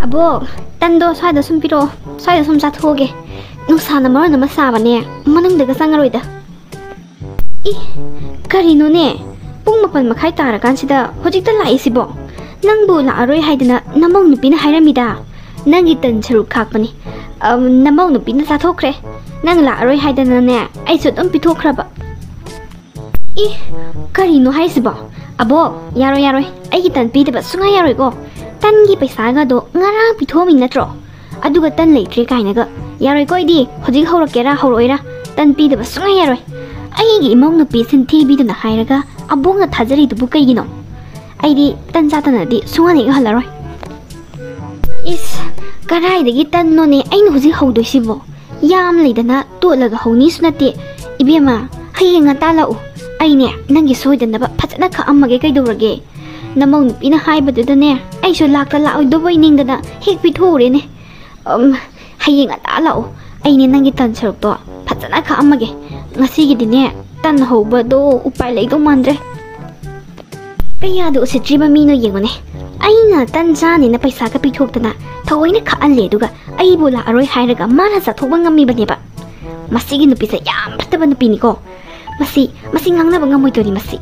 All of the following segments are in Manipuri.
Abo, tando swai da sum piro, swai da sum chathoge. Nungsana maron nama sabane, manungdaga sangaroida. Karino ne? Pung mapan makai tarakansidda hojikta laisibo. Nangbu laaroi haidana namau nupina hairamida. Nangi tan charuk khakpani. Namau nupina chathokre. Nang laaroi haidana ne, aisu dum pithokhraba. Karino haisibo. Abo, yaroi. Aigi tan pidaba sunga yaroi go. Tangi paisaga do ngarang pithomi natro. Aduga tan leitre kainaga. Yaroi koidi hojik haurakera hauroira. Tan pidaba sunga yaroi. Aigi imau nupi sinthi biduna hairaga abonga thajari dubu kaigino. Aidi tan satana di sunga ne halaroi. Karai dagi tan no ne ainu hojik haudoisibo. Yam leidana tolaga hauni sunate. Ibema hayenga talau. Aine nangi soidanaba phajana kha amage kaidorage. Namau nupina haibadudane aisu lakta laoi duboi ningdana hek pithorene. Hayenga talau. Aine nangi tan sarukto phajana kha amage. Ngasigidine tan hauba do upai leidong mandre. Kaya do sitriba mino yengone. Aina tan jani na paisa ka pithoktana thawoina khaan le duga aibu la aroi hairaga mara chathokba ngami baneba. Masigi nupisa yam phataba nupini ko. Masi ngangnaba ngamoidori masi.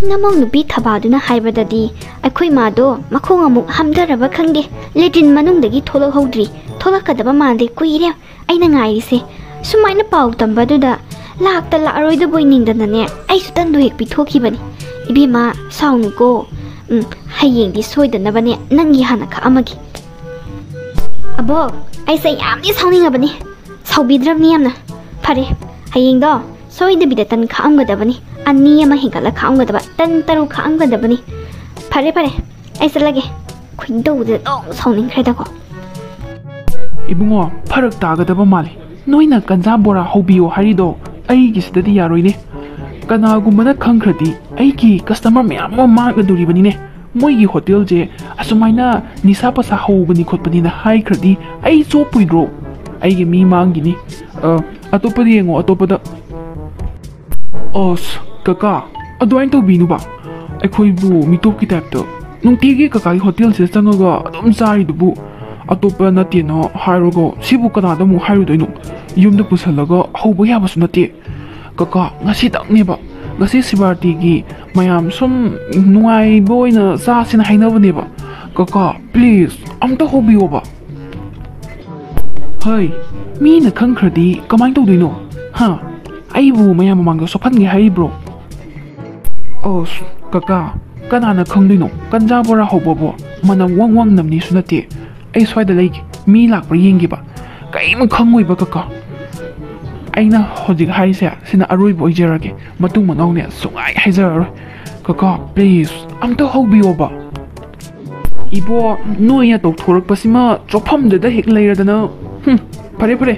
Namau nupi thabaduna haibadadi aikhoi mado makhong amuk hamdaraba khangde letin manungdagi tholok hodri tholakadaba mande kuire aina ngairise. Sumaina pau tambaduda lakta la aroi da boiningdana ne aisu tan do hek pithokhibani. Ibema saunu ko hayengdi soidanaba ne nangi hana kha amagi. Abo aisa yamni sauningabani. Saubidrabni yamna. Phare hayengdo soidabida tan kha amgadabani. Ani ama hengala kha amgadaba tan taru kha amgadabani. Phare aisa lage khindouda dong sauningkhreida ko. Ibungo pharak tagadaba mali. Noina ganja bora hobiyo harido aigi sidadi yaroine. Kanagumana khangkhradi aigi customer myam ma magaduribani ne. Moigi hotel je asumaina Nisha pasa hobani khotpani na hai khradi ai chopuidro. Aigi mi mangini. Atopadi yengo atopada. Os kaka aduain to binu ba. Akhoi bu mitop ki type to. Nungtigi kaka hotel se changaga adum sari dubu. Atopa nati no hairogo sibu kanada mu hairodoino yumda pusalaga hauba yabasu nati kaka ngasi takneba ngasi sibarti gi mayam sum nuai boina sa sin hainabneba kaka please amta hobiyo ba hai mi na khangkhradi kamai tawdoino ha aibu mayam mangga sophan gi haibro os kaka kanana khangdoino kanja bora hobobo manam wang namni sunati ai swai da lagi mi lakpra yengiba kaima khangoi ba kaka aina hojik haise sina aroi boy jerage matung manau ne sungai haijar kaka please amta hobiyo ba ibo noya tok thorak pasima chopham da hek leiradana pare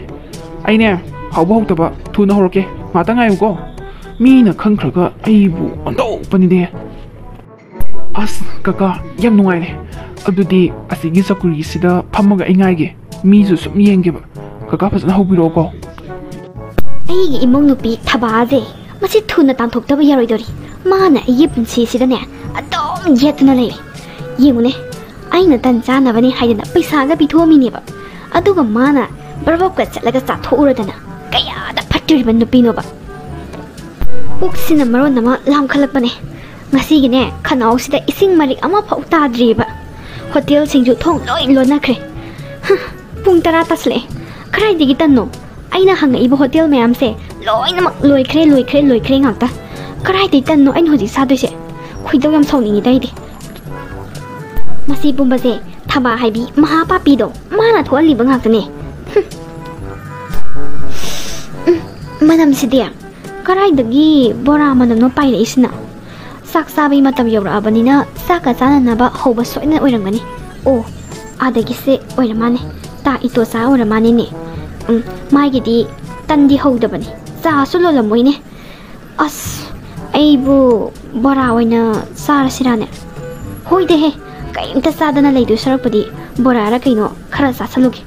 aine hauba hotaba thuna horoke mata ngai ko mi na khangkhraga aibu ondo panide as kaka yam nungai le adudi asigi sakuri sida phamaga ingaige mi su sum yengeba kaka phasna hobiro ko Aigi imong nupi thabaje masi thuna tanthokdaba yaroidori mana igi punsi sidane adom yetna le yengune aina tan jana bani haidana paisa ga pithomi neba aduga mana barbab ka chalaga chathoradana kaya da phattiriba nupi no ba uksina maron nama lam khalakpane ngasi gine khanau sida ising marik ama phau tadriba hotel singju thong loi lonakre pung tara tasle khrai digi tanno aina hanga ibo hotel mayam se loinamak loikre ngakta khrai digi tanno ain hoji sadoise khuidaw yam sauni daidi masi bumbaje thaba haibi maha papi do mana tholi bangaktane manam sidia khrai dagi bora manam no paire isna sak sabi matam yora abanina saka sana naba hoba soina oirangani o adagi se oiramane ta ito sa oiramane ne mai gidi tandi hodabani sa sulola moine as aibu bora oina sara sirane hoide he kaimta sadana leidu sarapadi bora ra kaino khara sa salugi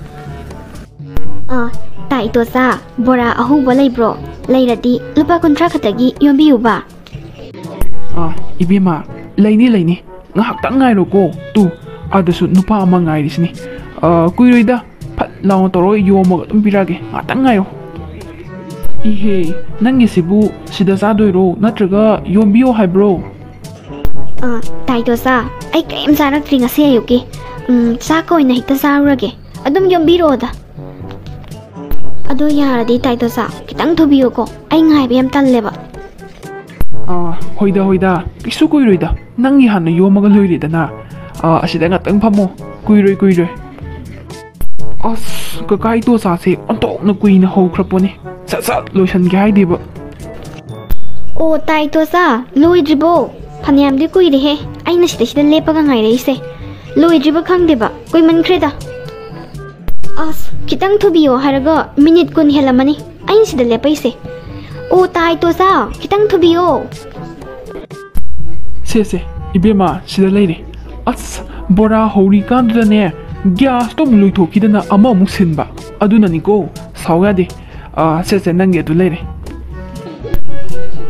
ta ito sa bora ahu bolai bro leiradi lupa kontra khatagi yombi uba ibima laini ngahak tang ngai ro ko tu ꯑꯗꯁꯨ ꯅꯨꯄꯥ ꯑꯃ ꯉꯥꯏꯔꯤꯁꯤꯅꯤ ꯀꯨꯏꯔꯣꯏꯗ ꯐꯠ ꯂꯥꯎꯅ ꯇꯧꯔꯒ ꯌꯣꯝꯃꯒ ꯑꯗꯨꯝ ꯄꯤꯔꯛꯑꯒꯦ ꯉꯥꯛꯇꯪ ꯉꯥꯏꯌꯣ 이해 ꯅꯪꯒꯤꯁꯤꯕꯨ ꯁꯤꯗ ꯆꯥꯗꯣꯏꯔꯣ ꯅꯠꯇ꯭ꯔꯒ ꯌꯣꯝꯕꯤꯌꯣ ꯍꯥꯏꯕ꯭ꯔꯣ ꯇꯥꯏꯗꯣꯆꯥ ꯑꯩ ꯀꯔꯤꯝ ꯆꯥꯔꯛꯇ꯭ꯔꯤ ꯉꯁꯤ ꯑꯌꯨꯛꯀꯤ ꯆꯥꯛꯀ ꯑꯣꯏꯅ ꯍꯦꯛꯇ ꯆꯥꯔꯨꯔꯒꯦ ꯑꯗꯨꯝ ꯌꯣꯝꯕꯤꯔꯛꯑꯣꯗ ꯑꯗꯣ ꯌꯥꯔꯗꯤ ꯇꯥꯏꯗꯣꯆꯥ ꯈꯤꯇꯪ ꯊꯨꯕꯤꯌꯣꯀꯣ ꯑꯩ ꯉꯥꯏꯕ ꯌꯥꯝ ꯇꯜꯂꯦꯕ ꯍꯣꯏꯗ ꯍꯣꯏꯗ ꯀꯩꯁꯨ ꯀꯨꯏꯔꯣꯏꯗ ꯅꯪꯒꯤ ꯍꯥꯟꯅ ꯌꯣꯝꯃꯒ ꯂꯣꯏꯔꯦꯗꯅ ꯑꯁꯤꯗ ꯉꯥꯛꯇꯪ ꯐꯝꯃꯣ ꯀꯨꯏꯔꯣꯏ ꯑꯁ ꯀꯀꯥ ꯏꯇꯣꯆꯥꯁꯦ ꯑꯣꯟꯊꯣꯛꯅ ꯀꯨꯏꯅ ꯍꯧꯈ꯭ꯔꯄꯣꯅꯦ ꯁꯠ ꯁꯠ ꯂꯣꯏꯁꯟꯒꯦ ꯍꯥꯏꯗꯦꯕ ꯑꯣ ꯇꯥꯏꯗꯣꯆꯥ ꯂꯣꯏꯗ꯭ꯔꯤꯕꯣ ꯐꯅꯌꯥꯝꯗꯤ ꯀꯨꯏꯔꯦꯍꯦ ꯑꯩꯅ ꯁꯤꯗ ꯂꯦꯞꯄꯒ ꯉꯥꯏꯔꯛꯏꯁꯦ ꯂꯣꯏꯗ꯭ꯔꯤꯕ ꯈꯪꯗꯦꯕ ꯀꯨꯏꯃꯟꯈ꯭ꯔꯦꯗ ꯑꯁ ꯈꯤꯇꯪ ꯊꯨꯕꯤꯌꯣ ꯍꯥꯏꯔꯒ ꯃꯤꯅꯤꯠ 10 ꯍꯦꯜꯂꯝꯃꯅꯤ ꯑꯩꯅ ꯁꯤꯗ ꯂꯦꯞꯄꯩꯁꯦ ꯑꯣ ꯇꯥꯏꯗꯣꯆꯥ ꯈꯤꯇꯪ ꯊꯨꯕꯤꯌꯣ ꯁꯦ 이베마 sida leire ꯑꯁ ꯕꯣꯔꯥ ꯍꯧꯔꯤꯀꯥꯟꯗꯨꯗꯅꯦ ꯒ꯭ꯌꯥꯁꯇꯣ ꯑꯃꯨꯛ ꯂꯣꯏꯊꯣꯛꯈꯤꯗꯅ ꯑꯃꯃꯨꯛ ꯁꯤꯟꯕ ꯑꯗꯨꯅꯅꯤꯀꯣ ꯁꯥꯎ ꯌꯥꯗꯦ ꯁꯦ ꯅꯪꯒꯤ ꯑꯗꯨ ꯂꯩꯔꯦ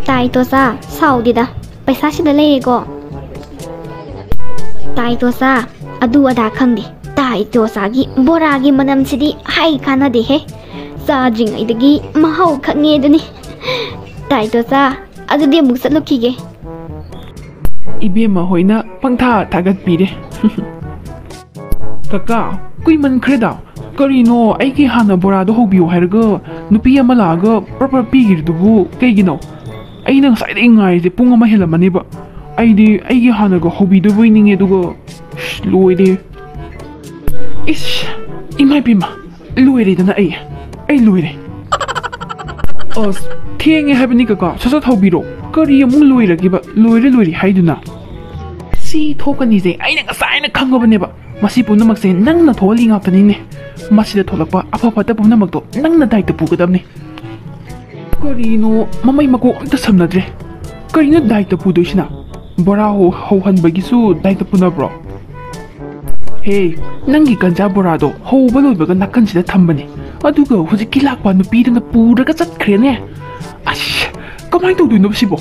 ꯇꯥꯏꯗꯣꯆꯥ ꯁꯥꯎꯗꯦꯗ ꯄꯩꯁꯥ ꯁꯤꯗ ꯂꯩꯔꯦꯀꯣ ꯇꯥꯏꯗꯣꯆꯥ ꯑꯗꯨ ꯑꯗꯥ ꯈꯪꯗꯦ ꯇꯥꯏꯗꯣꯆꯥꯒꯤ ꯕꯣꯔꯥꯒꯤ ꯃꯅꯝꯁꯤꯗꯤ ꯍꯥꯏ ꯀꯥꯟꯅꯗꯦꯍꯦ ꯆꯥꯗ꯭ꯔꯤꯉꯩꯗꯒꯤ ꯃꯍꯥꯎ ꯈꯪꯉꯦ ꯑꯗꯨꯅꯤ ꯇꯥꯏꯗꯣꯆꯥ ꯑꯗꯨꯗꯤ ꯑꯃꯨꯛ ꯆꯠꯂꯨꯈꯤꯒꯦ 이베마 hoina pangtha thagatpire kaka kuimankhreда karino aigi hana borado hobiyo hairga nupi ama laga proper pigirdubu kaigino aina ngasai dei ngaise pung ama helamani ba aigi hana ga hobidubu ninge dugo loide is imai bima loire dana ai loire as thenge habni kaka sasa thobiro kari amung loiragiba loire haiduna सी थोकनीजे आइना ngसाइना खंगबनेबा मसी पुनमकसे नंगना थोली ngapतनीने मसीदा थोलकपा अफफता पुनमकतो नंगना दाइता पुगदबने करिनो ममै मको अमता समनद्रे करिनो दाइता पुदोइसिना बोरा हो हनबगिसु दाइता पुनब्रो हे नंगी गंजा बोरादो होबा लोइबगा नाकनसिदा थंबने अदुगा हुजिकि लाकपा नुपीदना पुरगा चतख्रेने अश कमाइ तौदुइनो सिबो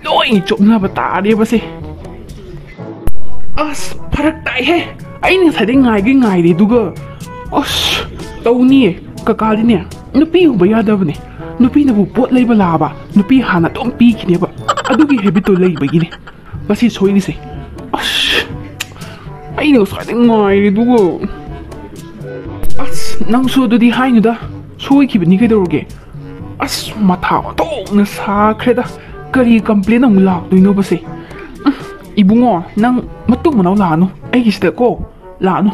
लोइ चोपनाबा तारेबसे अस फरक ताई है अने साइड गाइगे दुगा अस तौनी ककादीने नुपी उब यादबने नुपीनबु पोट लेब लाबा नुपी हाना तोम पीखिनेबा अदुगी हेबिटो लेबगिने बसी सोइनिसे अस अने साइड गाइरे दुगा अस नंगसु दुदी हाइनुदा सोइखिबनि कइदौरगे अस माथा ओंथोंना साख्रेदा करी कंप्लेन अमु लाक्दोइनो बसे इबुंगो नंग मतुंग मनाव लानु अइगिसदा को लानु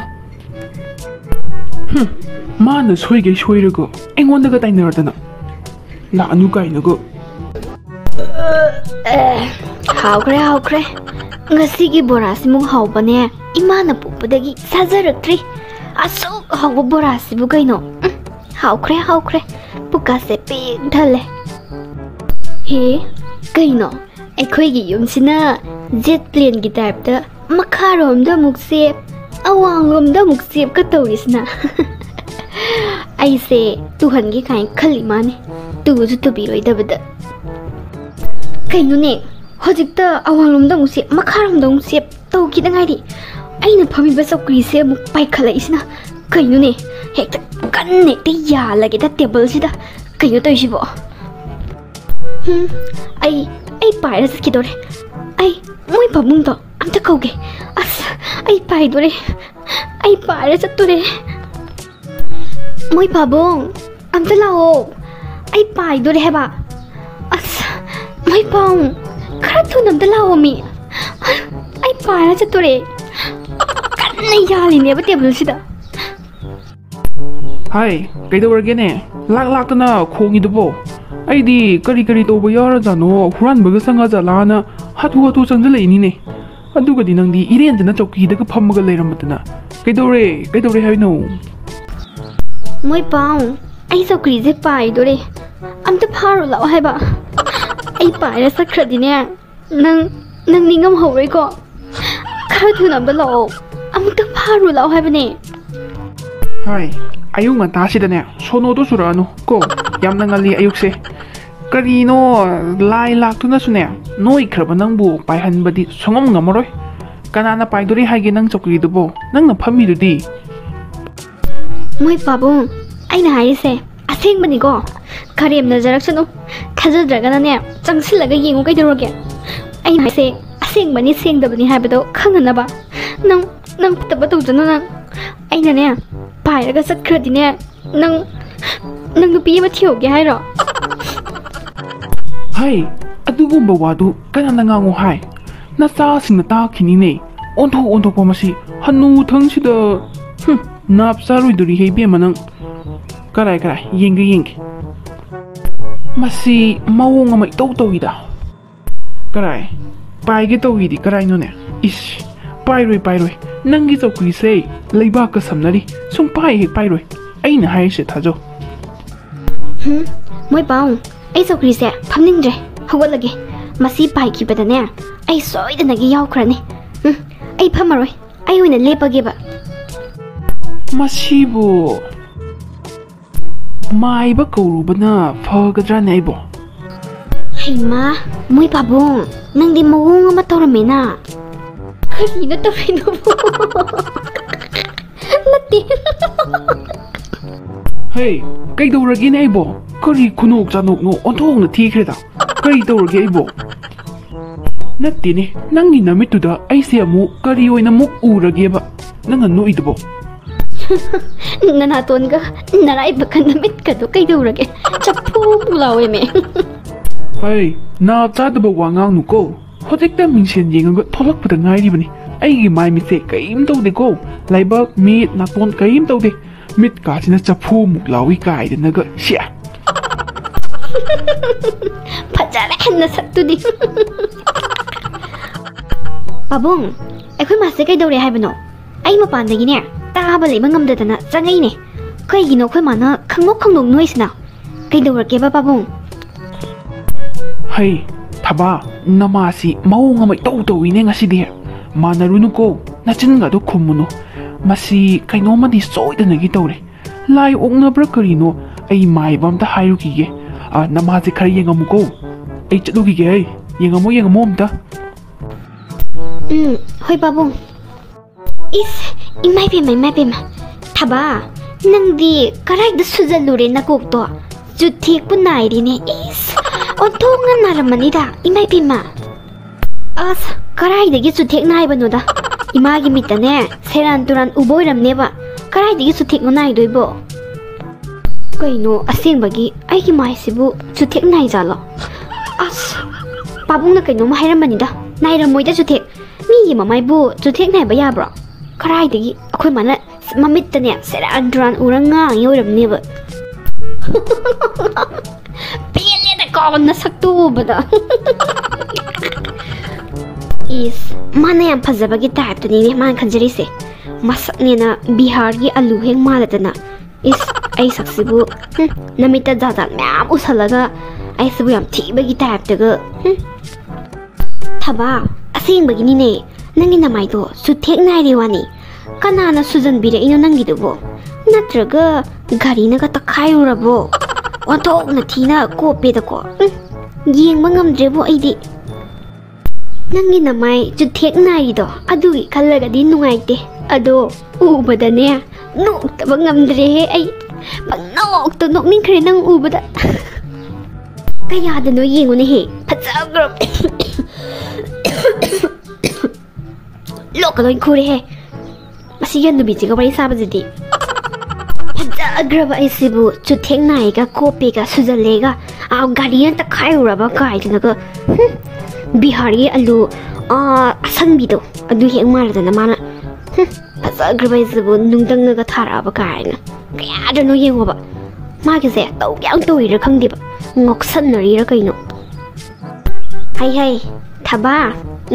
माना सोइगे सोइरगो एंगोंदगा ताइनरदना लानु काइनगो हाउख्रे ngasiगी borasimu haubane imana pupudagi sajaraktri asuk hauba borasibu kaino haukre pukase pik dhale he kaino ꯑꯩꯈꯣꯏꯒꯤ ꯌꯨꯝꯁꯤꯅ ꯖꯦꯠ ꯄ꯭ꯂꯦꯟꯒꯤ ꯇꯥꯏꯞꯇ ꯃꯈꯥꯔꯣꯝꯗ ꯑꯃꯨꯛ ꯆꯦꯞ ꯑꯋꯥꯡꯂꯣꯝꯗ ꯑꯃꯨꯛ ꯆꯦꯞꯀ ꯇꯧꯔꯤꯁꯤꯅ ꯑꯩꯁꯦ ꯇꯨꯍꯟꯒꯦ ꯀꯥꯏꯅ ꯈꯜꯂꯤ ꯃꯥꯅꯦ ꯇꯨꯁꯨ ꯇꯨꯕꯤꯔꯣꯏꯗꯕꯗ ꯀꯩꯅꯣꯅꯦ ꯍꯧꯖꯤꯛꯇ ꯑꯋꯥꯡꯂꯣꯝꯗ ꯑꯃꯨꯛ ꯆꯦꯞ ꯃꯈꯥꯔꯣꯝꯗ ꯑꯃꯨꯛ ꯆꯦꯞ ꯇꯧꯈꯤꯗ ꯉꯥꯏꯔꯤ ꯑꯩꯅ ꯐꯝꯃꯤꯕ ꯆꯧꯀ꯭ꯔꯤꯁꯦ ꯑꯃꯨꯛ ꯄꯥꯏꯈꯠꯂꯛꯏꯁꯤ나 ꯀꯩꯅꯣꯅꯦ ꯍꯦꯛꯇ ꯀꯟꯅ ꯍꯦꯛꯇ ꯌꯥꯜꯂꯒꯦꯗ ꯇꯦꯕꯜꯁꯤꯗ ꯀꯩꯅꯣ ꯇꯧꯔꯤꯁꯤꯕꯣ ꯑꯩ ꯄꯥꯏꯔ ꯆꯠꯈꯤꯗꯣꯔꯦ ꯑꯩ ꯃꯣꯏ ꯄꯥꯕꯨꯡꯗꯣ ꯑꯝꯇ ꯀꯧꯒꯦ ꯑꯁ ꯑꯩ ꯄꯥꯏꯗꯣꯔꯦ ꯑꯩ ꯄꯥꯏꯔ ꯆꯠꯇꯣꯔꯦ ꯃꯣꯏ ꯄꯥꯕꯨꯡ ꯑꯝꯇ ꯂꯥꯛꯑꯣ ꯑꯩ ꯄꯥꯏꯗꯣꯔꯦ ꯍꯥꯏꯕ ꯑꯁ ꯃꯣꯏ ꯄꯥꯕꯨꯡ ꯈꯔ ꯊꯨꯅ ꯑꯝꯇ ꯂꯥꯛꯑꯣ ꯃꯤ ꯑꯩ ꯄꯥꯏꯔ ꯆꯠꯇꯣꯔꯦ ꯀꯟꯅ ꯌꯥꯜꯂꯤꯅꯦꯕ ꯇꯦꯕꯜꯁꯤꯗ हाय कईदौरगेने लाक्तना खोंगिदुबो अइदी करी तौबा यारजानो हुरानबगा संगाजालाना हाथु चंजलैनिने अदुगदि नंदी इरेंदना चौकीदगा फम्मगा लेरमदना कईदौरे हाइनो मोय पाऊ आई चौकरीजे पाइदोरे अमता फारो लाओ हाइबा आई पाइरा सख्रदिने नंग निंगम हौरेको खरा थुनाबा लाओ अमता फारो लाओ हाइबने हाय अयुंग तासिदने सोनोदो सुरानु को यामना ngali ayukse karino lai laktuna sune noi khraba nangbu paihanbadi songom ngamoroi Kanana paidori haige nang chokridubo nang na phamidudi Moi pabung aina haise aseng bani go karem na jarak chano thajadraga na ne changsilaga yengu kaidoroge aina haise aseng bani sengdabani habado khangna ba nang taba tawjana nang aina ne pairaga sakhradi ne nang nupi ma thioge hairo hai adugumba wadu kanana ngangu hai na cha singna ta khini ne onto pamasi hanu thangsida nap sarui hei be manang karai yeng masi mawong amai tawida karai paige tawidi karai no ne is pairoi nangi chokri se leiba ka samnari sum pai he pairoi aina hai se thajo moi paung ai chokri se phamningre hawalage masi pai ki badane ai soidana gi yaukhrani ai phamaroi ai oina lepage ba Masibo Maiba kaurubana fagadra naibo Haima moi pabung nangdi mawong ama tawramena karina tawrino bo Lati Hey kay dawragi naibo kari kunok janok no ontong na thikreda kari dawragi aibo Natini nangi namituda aise amu kari oina muk urageba nanga no idbo Nanaton ka naray baka namit ka do kay dawrage chapu lawe me Hey na chadaba wangang nuko hojekta mingsen yengaga tholakpada ngairibani aigi mai mitse kaim tawde ko laibak mit naton kaim tawde mit kachina chapu muk lawi kaide naga sia Pajara na saktudi Pabung akhoi mase kay dawre haibano ai mapandagi ne taba leiba ngamdadana changai ne kaigino khoi mana khangmok khangnok noisna kay dawrake ba pabung Hey thaba namasi mawong amai tawine ngasidi manaruno ko nachinga do khumuno masi kainoma di soidana gi tawre lai okna bra karino ai mai bamta hairuki ge namasi khari yengamuko ai chadugi ge yengamo amta hoi pabung imai pema thaba nangdi karai da sujalure na kokto juthik punai rine ontonga naramani da imai pema as karai da gi juthik nai banoda imagi mitane seran turan uboiram neba karai da gi juthik nai doibo kaino aseng bagi ai gi mai sibu juthik nai jalo as pabung na kaino ma hairamani da nai ramoi da juthik mi mamai bu juthik nai ba ya bro karai dagi akhoi mana mamit tane seran duran uranga yoram neba pele da kon na saktu bada is mana yam phajaba gi type tani ne man khanjari se masak ne na bihar gi alu heng malatana is ai saksibu namita jaja myam usalaga ai sibu yam thiba gi type daga thaba aseng bagi ni ne nangi namai do suthek nai rewani kanana sujan bire ino nangi dubo natraga gari na ka takhai urabo ontok na thina ko pe da ko yeng mangam drebo aidi nangi namai suthek nai do adu khallaga di nungaite ado ubada ne nok ta bangam dre he ai bangnok to nok ning khre nang ubada kaya da no yengu ne he phajagrab Lokaloi kure he masigan nubi jiga bari sabajidi phajagraba aisibu chuthek nai ga kope ga sujalega aw gariyan ta khaiuraba kaidinaga bihari alu asanbido adu heng maradana mana phajagraba aisibu nungdangna ga tharaba kaina kaya dano yengoba magi se tau yang toira khangdiba ngoksanari ra kaino hai thaba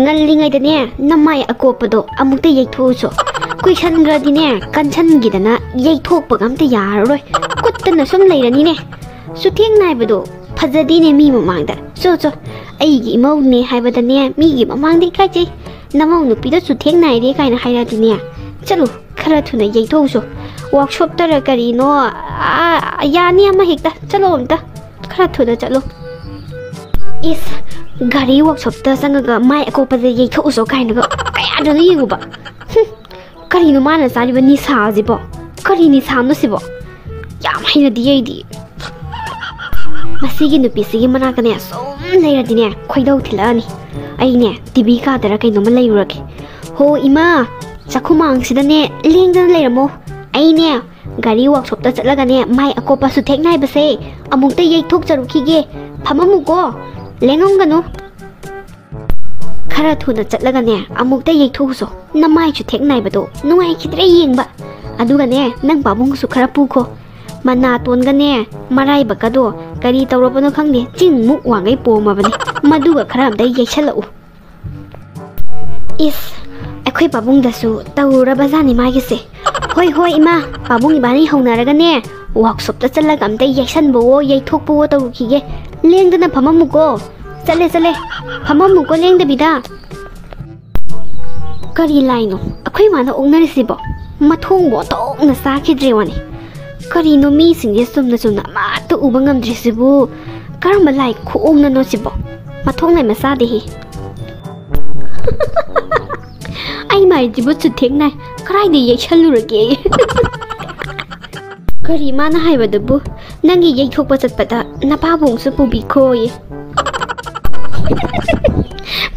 ngallingai dane namai akopado amukta yeithoso kuisan gradine kansan gidana yeithok pagamta yaroi kuttana sum leirani ne sutheng naibado phajadine mi mamangda so ai gi mau ne haibadane mi gi mamangdi kaji namau nupi da sutheng nai re kaina hairadine chalo khara thuna yeithoso workshop tara kari no yani ama hekta chalo amta khara thuna chalo is gari workshop ta sangaga mai akopa de yeithoso kaina ga ꯀꯌꯥꯗꯅ ꯌꯦꯡꯉꯨꯕ ꯀꯔꯤꯅꯣ ꯃꯥꯅ ꯆꯥꯔꯤꯕ ꯅꯤꯁꯥꯁꯤꯕꯣ ꯀꯔꯤ ꯅꯤꯁꯥꯅꯣ ꯁꯤꯕꯣ ꯌꯥꯝ ꯍꯩꯅꯗꯤ ꯑꯩꯗꯤ ꯃꯁꯤꯒꯤ ꯅꯨꯄꯤꯁꯤꯒꯤ ꯃꯅꯥꯛꯇꯅꯦ ꯁꯨꯝ ꯂꯩꯔꯗꯤꯅꯦ ꯈꯣꯏꯗꯧ ꯊꯤꯜꯂꯛꯑꯅꯤ ꯑꯩꯅꯦ ꯇꯤꯚꯤ ꯀꯥꯗꯔ ꯀꯩꯅꯣꯝꯃ ꯂꯩꯔꯨꯔꯒꯦ ꯍꯣ ꯏꯃꯥ ꯆꯥꯛꯈꯨꯃꯥꯡꯁꯤꯗꯅꯦ ꯂꯦꯡꯗꯅ ꯂꯩꯔꯝꯃꯣ ꯑꯩꯅꯦ ꯒꯥꯔꯤ ꯋꯥꯛꯁꯣꯞꯇ ꯆꯠꯂꯒꯅꯦ ꯃꯥꯏ ꯑꯀꯣꯞꯄ ꯁꯨꯊꯦꯛ ꯅꯥꯏꯕꯁꯦ ꯑꯃꯨꯛꯇ ꯌꯩꯊꯣꯛꯆꯔꯨꯈꯤꯒꯦ ꯐꯝꯃꯝꯃꯨꯀꯣ ꯂꯦꯡꯉꯝꯒꯅꯨ ꯈꯔ ꯊꯨꯅ ꯆꯠꯂꯒꯅꯦ ꯑꯃꯨꯛꯇ ꯌꯩꯊꯣꯛꯎꯁꯣ ꯅꯃꯥꯏ ꯁꯨꯊꯦꯛ ꯅꯥꯏꯕꯗꯣ ꯅꯨꯡꯉꯥꯏꯈꯤꯗ꯭ꯔꯦ ꯌꯦꯡꯕ ꯑꯗꯨꯒꯅꯦ ꯅꯪ ꯄꯥꯕꯨꯡꯁꯨ ꯈꯔ ꯄꯨꯈꯣ ꯃꯅꯥꯇꯣꯟꯒꯅꯦ ꯃꯔꯥꯏꯕꯛꯀꯗꯣ ꯀꯔꯤ ꯇꯧꯔꯕꯅꯣ ꯈꯪꯗꯦ ꯆꯤꯡꯃꯨꯛ ꯋꯥꯡꯒꯩ ꯄꯣꯝꯃꯕꯅꯤ ꯃꯗꯨꯒ ꯈꯔ ꯑꯝꯇ ꯌꯩꯁꯜꯂꯛꯎ ꯏꯁ ꯑꯩꯈꯣꯏ ꯄꯥꯕꯨꯡꯗꯁꯨ ꯇꯧꯔꯕꯖꯥꯠꯅꯤ ꯃꯥꯒꯤꯁꯦ ꯍꯣꯏ ꯍꯣꯏ ꯏꯃꯥ ꯄꯥꯕꯨꯡ ꯏꯕꯥꯅꯤ ꯍꯧꯅꯔꯒꯅꯦ ꯋꯥꯛꯁꯣꯞꯇ ꯆꯠꯂꯒ ꯑꯝꯇ ꯌꯩꯁꯟꯕꯋꯣ ꯌꯩꯊꯣꯛꯄꯋꯣ ꯇꯧꯔꯨꯈꯤꯒꯦ ꯂꯦꯡꯗꯅ ꯐꯝꯃꯝꯃꯨꯀꯣ ꯆꯠꯂꯦ ꯐꯝꯃꯝꯃꯨꯀꯣ ꯂꯦꯡꯗꯕꯤꯗ ꯀꯔꯤ ꯂꯥꯏꯅꯣ ꯑꯩꯈꯣꯏ ꯃꯥꯅ ꯑꯣꯛꯅꯔꯤꯁꯤꯕꯣ ꯃꯊꯣꯡꯕꯨ ꯑꯣꯟꯊꯣꯛꯅ ꯆꯥꯈꯤꯗ꯭ꯔꯦ ꯋꯥꯅꯤ ꯀꯔꯤꯅꯣ ꯃꯤꯁꯤꯡꯁꯦ ꯆꯨꯝꯅ ꯑꯃꯠꯇ ꯎꯕ ꯉꯝꯗ꯭ꯔꯤꯁꯤꯕꯨ ꯀꯔꯝꯕ ꯂꯥꯏ ꯈꯨꯑꯣꯡꯅꯅꯣ ꯁꯤꯕꯣ ꯃꯊꯣꯡ ꯂꯩꯃ ꯆꯥꯗꯦꯍꯦ ꯑꯩ ꯃꯥꯏꯁꯤꯕꯨ ꯆꯨꯊꯦꯛ ꯅꯥꯏ ꯀꯔꯥꯏꯗ ꯌꯩꯁꯜꯂꯨꯔꯒꯦ ꯀꯔꯤ ꯃꯥꯅ ꯍꯥꯏꯕꯗꯨꯕꯨ ꯅꯪꯒꯤ ꯌꯩꯊꯣꯛꯄ ꯆꯠꯄꯗ ꯅꯄꯥꯕꯨꯡꯁꯨ ꯄꯨꯕꯤꯈꯣꯌꯦ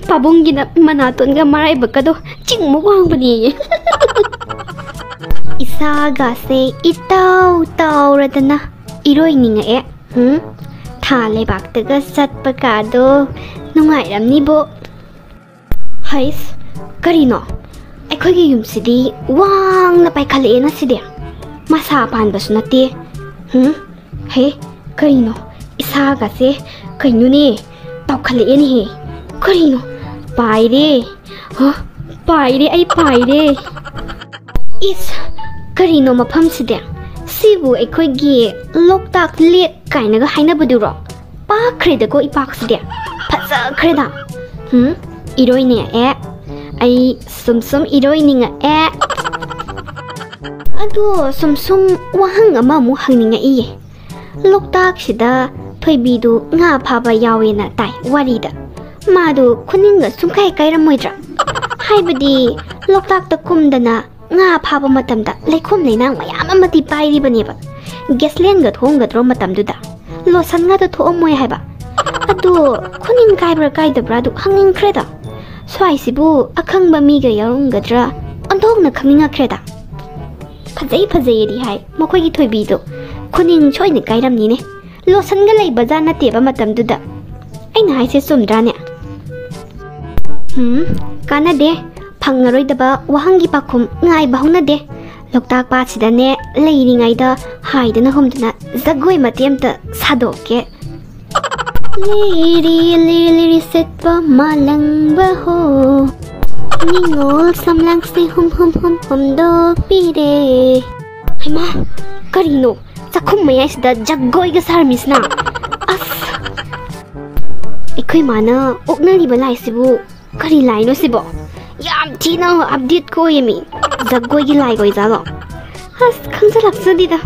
ꯄꯥꯕꯨꯡꯒꯤꯅ ꯃꯅꯥꯇꯣꯟꯒ ꯃꯔꯥꯏꯕꯛꯀꯗꯣ ꯆꯤꯡꯃꯨꯛ ꯋꯥꯡꯕꯅꯦꯌꯦ ꯏꯁꯥꯒꯁꯦ ꯏꯇꯥꯎ ꯇꯥꯎꯔꯗꯅ ꯏꯔꯣꯏꯅꯤꯡꯉꯛꯑꯦ ꯊꯥ ꯂꯩꯕꯥꯛꯇꯒ ꯆꯠꯄ ꯀꯥꯗꯣ ꯅꯨꯡꯉꯥꯏꯔꯝꯅꯤꯕꯣ ꯍꯩꯁ ꯀꯔꯤꯅꯣ ꯑꯩꯈꯣꯏꯒꯤ ꯌꯨꯝꯁꯤꯗꯤ ꯋꯥꯡꯅ ꯄꯥꯏꯈꯠꯂꯛꯑꯦꯅ ꯁꯤꯗꯤ ꯃꯁꯥ ꯄꯥꯟꯕꯁꯨ ꯅꯠꯇꯦ ꯍꯦ ꯀꯔꯤꯅꯣ ꯏꯁꯥꯒꯁꯦ ꯀꯩꯅꯣꯅꯦ ꯇꯥꯎꯈꯠꯂꯛꯑꯦꯅꯦꯍꯦ ꯀꯔꯤꯅꯣ ꯄꯥꯏꯔꯦ ꯄꯥꯏꯔꯦ ꯑꯩ ꯄꯥꯏꯔꯦ ꯏꯁ ꯀꯔꯤꯅꯣ ꯃꯐꯝꯁꯤꯗꯤ ꯁꯤꯕꯨ ꯑꯩꯈꯣꯏꯒꯤ ꯂꯣꯛꯇꯥꯛ ꯂꯦꯛ ꯀꯥꯏꯅꯒ ꯍꯥꯏꯅꯕꯗꯨꯔꯣ ꯄꯥꯛꯈ꯭ꯔꯦꯗꯀꯣ ꯏꯄꯥꯛꯁꯤꯗꯤ ꯐꯖꯈ꯭ꯔꯦꯗ ꯏꯔꯣꯏꯅꯤꯡꯉꯛꯑꯦ ꯑꯩ ꯁꯨꯝ ꯏꯔꯣꯏꯅꯤꯡꯉꯛꯑꯦ ꯑꯗꯣ ꯁꯨꯝ ꯋꯥꯍꯪ ꯑꯃꯃꯨꯛ ꯍꯪꯅꯤꯡꯉꯛꯏꯌꯦ ꯂꯣꯛꯇꯥꯛꯁꯤꯗ ꯊꯣꯏꯕꯤꯗꯨ ꯉꯥ ꯐꯥꯕ ꯌꯥꯎꯋꯦꯅ ꯇꯥꯏ ꯋꯥꯔꯤꯗ ꯃꯥꯗꯨ ꯈꯨꯅꯤꯡꯒ ꯁꯨꯡꯀꯥꯏ ꯀꯥꯏꯔꯝꯃꯣꯏꯗ꯭ꯔꯥ ꯍꯥꯏꯕꯗꯤ ꯂꯣꯛꯇꯥꯛꯇ ꯀꯨꯝꯗꯅ ꯉꯥ ꯐꯥꯕ ꯃꯇꯝꯗ ꯂꯩꯈꯣꯝ ꯂꯩꯅꯥꯡ ꯃꯌꯥꯝ ꯑꯃꯗꯤ ꯄꯥꯏꯔꯤꯕꯅꯦꯕ ꯒꯦꯁꯂꯦꯟꯒ ꯊꯣꯡꯒꯗ꯭ꯔꯣ ꯃꯇꯝꯗꯨꯗ ꯂꯣꯁꯟꯒꯗ ꯊꯣꯛꯑꯝꯃꯣꯏ ꯍꯥꯏꯕ ꯑꯗꯣ ꯈꯨꯅꯤꯡ ꯀꯥꯏꯕ꯭ꯔꯥ ꯀꯥꯏꯗꯕ꯭ꯔꯥ ꯑꯗꯨ ꯍꯪꯅꯤꯡꯈ꯭ꯔꯦꯗ ꯁ꯭ꯋꯥꯏꯁꯤꯕꯨ ꯑꯈꯪꯕ ꯃꯤꯒ ꯌꯥꯎꯔꯝꯒꯗ꯭ꯔꯥ ꯑꯣꯟꯊꯣꯛꯅ ꯈꯪꯅꯤꯡꯉꯛꯈ꯭ꯔꯦꯗ ꯐꯖꯩꯌꯦꯗꯤ ꯍꯥꯏ ꯃꯈꯣꯏꯒꯤ ꯊꯣꯏꯕꯤꯗꯣ ꯈꯨꯅꯤꯡ ꯁꯣꯏꯅ ꯀꯥꯏꯔꯝꯅꯤꯅꯦ ꯂꯣꯁꯟꯒ ꯂꯩꯕꯖꯥ ꯅꯠꯇꯦꯕ ꯃꯇꯝꯗꯨꯗ ꯑꯩꯅ ꯍꯥꯏꯁꯦ ꯆꯨꯝꯗ꯭ꯔꯥꯅꯦ ꯀꯥꯟꯅꯗꯦ ꯐꯪꯉꯔꯣꯏꯗꯕ ꯋꯥꯍꯪꯒꯤ ꯄꯥꯈꯨꯝ ꯉꯥꯏꯕ ꯍꯧꯅꯗꯦ ꯂꯣꯛꯇꯥꯛ ꯄꯥꯠꯁꯤꯗꯅꯦ ꯂꯩꯔꯤꯉꯩꯗ ꯍꯥꯏꯗꯅ ꯍꯨꯝꯗꯅ ꯖꯒꯣꯏ ꯃꯇꯦꯛ ꯑꯝꯇ ꯁꯥꯗꯣꯛꯀꯦ ꯂꯤꯔꯤ ꯁꯦꯠꯄ ꯃꯥꯂꯪꯕ ꯍꯣ ꯅꯤꯡꯉꯣꯜ ꯁꯝꯂꯥꯡꯁꯦ ꯍꯨꯝꯗꯣꯛꯄꯤꯔꯦ ꯍꯩꯃꯥ ꯀꯔꯤꯅꯣ ꯆꯥꯛꯈꯨꯝ ꯃꯌꯥꯏꯁꯤꯗ ꯖꯒꯣꯏꯒ ꯁꯥꯔꯝꯃꯤꯁꯤꯅ ꯑꯁ ꯑꯩꯈꯣꯏ ꯃꯥꯅ ꯑꯣꯛꯅꯔꯤꯕ ꯂꯥꯏꯁꯤꯕꯨ ꯀꯔꯤ ꯂꯥꯏꯅꯣ ꯁꯤꯕꯣ ꯌꯥꯝ ꯊꯤꯅ ꯑꯞꯗꯦꯠ ꯀꯣꯏꯌꯦꯃꯤ ꯖꯒꯣꯏꯒꯤ ꯂꯥꯏ ꯑꯣꯏꯖꯥꯠꯂꯣ ꯑꯁ ꯈꯪꯖꯜꯂꯛꯆꯗꯦꯗ